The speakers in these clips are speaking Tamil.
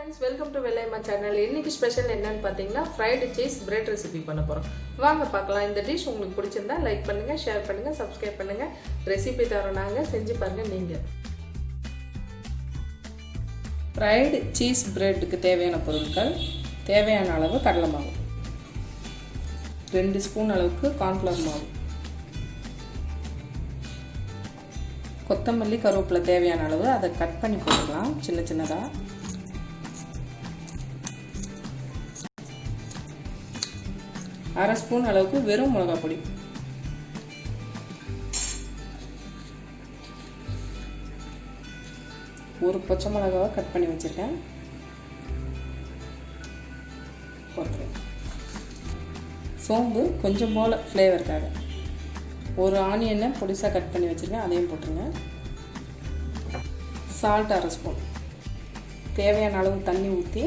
friends, welcome to AMMA channel. இன்னைக்கு ஸ்பெஷல் என்னன்னு பாத்தீங்கன்னா fried cheese bread recipe பண்ண போறோம். வாங்க பார்க்கலாம். இந்த டிஷ் உங்களுக்கு பிடிச்சிருந்தா லைக் பண்ணுங்க, ஷேர் பண்ணுங்க, சப்ஸ்கிரைப் பண்ணுங்க. ரெசிபி தரோம் செஞ்சு பாருங்க நீங்க. fried cheese breadக்கு தேவையான பொருட்கள் தேவையான அளவு கடலை மாவு, 2 ஸ்பூன் அளவுக்கு cornflour மாவு, கொத்தமல்லி கருவேப்பிலை தேவையான அளவு அதை கட் பண்ணி போட்டுக்கலாம் சின்ன சின்னதா. 1/2 ஸ்பூன் அளவுக்கு வெறும் மிளகாய் பொடி, 1 பச்சை மிளகாவை கட் பண்ணி வச்சிருக்கேன், சோம்பு கொஞ்சம் போல ஃப்ளேவருக்காக, 1 ஆனியனை பொடிசாக கட் பண்ணி வச்சுருக்கேன் அதையும் போட்டுருங்க, சால்ட் 1/2 ஸ்பூன், தேவையான அளவு தண்ணி ஊற்றி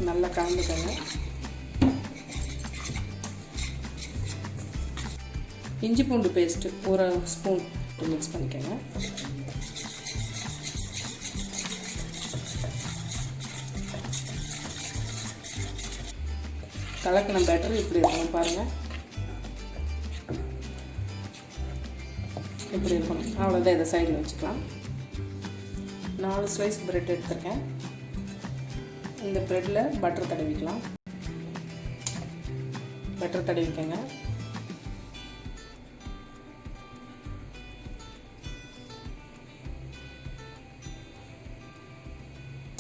நல்லா கலந்துக்கோங்க, இஞ்சி பூண்டு பேஸ்ட்டு 1 ஸ்பூன் மிக்ஸ் பண்ணிக்கோங்க, கலக்கின பேட்டர் இப்படி இருக்கணும் பாருங்கள், இப்படி இருக்கணும். அவ்வளோதான், இதை சைடில் வச்சுக்கலாம். 4 ஸ்லைஸ் பிரெட் எடுத்துருக்கேன். இந்த ப்ரெட்டில் பட்டர் தடவிக்கலாம். பட்டர் தடவிக்கங்க.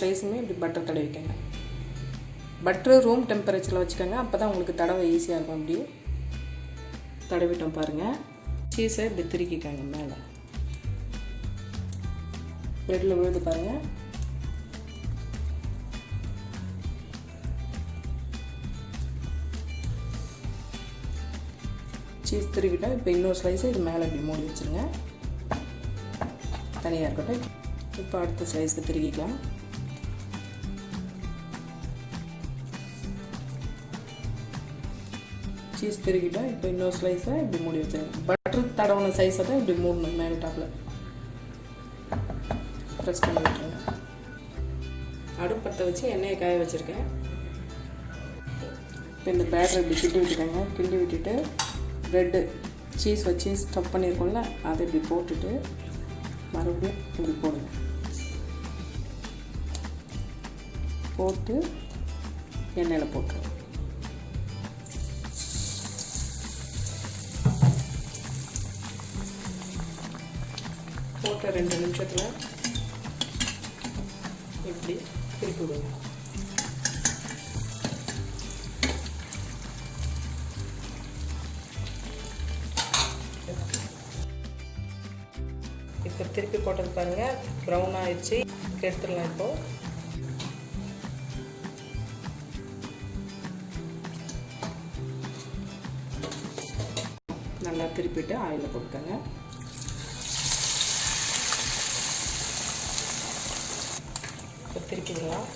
ஸ்லைஸுமே இப்படி பட்டர் தடவிக்கங்க. பட்டரு ரூம் டெம்பரேச்சரில் வச்சுக்கோங்க, அப்போ தான் உங்களுக்கு தடவை ஈஸியாக இருக்கும். அப்படி தடவிட்டோம் பாருங்கள். சீஸை இப்படி திருக்கிக்கங்க மேலே, ப்ரெட்டில் விழுது பாருங்கள். சீஸ் திருக்கிட்டோம். இப்போ இன்னொரு ஸ்லைஸை இது மேலே இப்படி மூடி வச்சுருங்க, தனியாக இருக்கட்டும். இப்போ அடுத்த ஸ்லைஸுக்கு திருக்கிக்கலாம். சீஸ் திருக்கிட்டோம். இப்போ இன்னொரு ஸ்லைஸை இப்படி மூடி வச்சுருங்க. பட்டர் தடவுன சைஸை தான் இப்படி மூடணும். மேலே டாப்பில் ப்ரெஸ் பண்ணி விட்டுருங்க. அடுப்பத்தை வச்சு எண்ணெயை காய வச்சுருக்கேன். இப்போ இந்த பேட்டரை இப்படி கிண்டி விட்டுக்கோங்க. கிண்டி விட்டுட்டு ப்ரெட்டு சீஸ் வச்சு ஸ்டஃப் பண்ணியிருக்கோம்ல அதை இப்படி போட்டுட்டு மறுபடியும் இப்படி போடுங்க. போட்டு எண்ணெயில் போட்டுருங்க. போட்ட 2 நிமிஷத்தில் இப்படி திருப்பி விடுங்க. இப்போ திருப்பி போட்டது பாருங்கள், ப்ரௌன் ஆயிடுச்சு. எடுத்துடலாம். இப்போது நல்லா திருப்பிட்டு ஆயிலில் போட்டுக்கோங்க. இப்போ திருப்பிடலாம்.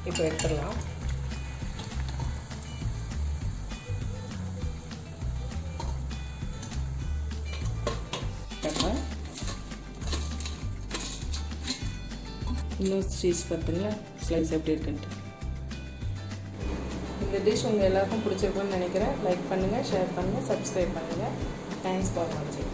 இப்போ எடுத்துடலாம். இன்னும் சீஸ் பார்த்தீங்களா ஸ்லைஸ் எப்படி இருக்குன்ட்டு. இந்த டிஷ் உங்கள் எல்லாருக்கும் பிடிச்சிருக்குன்னு நினைக்கிறேன். லைக் பண்ணுங்கள், ஷேர் பண்ணுங்கள், சப்ஸ்கிரைப் பண்ணுங்கள். தேங்க்ஸ் ஃபார் வாட்சிங்.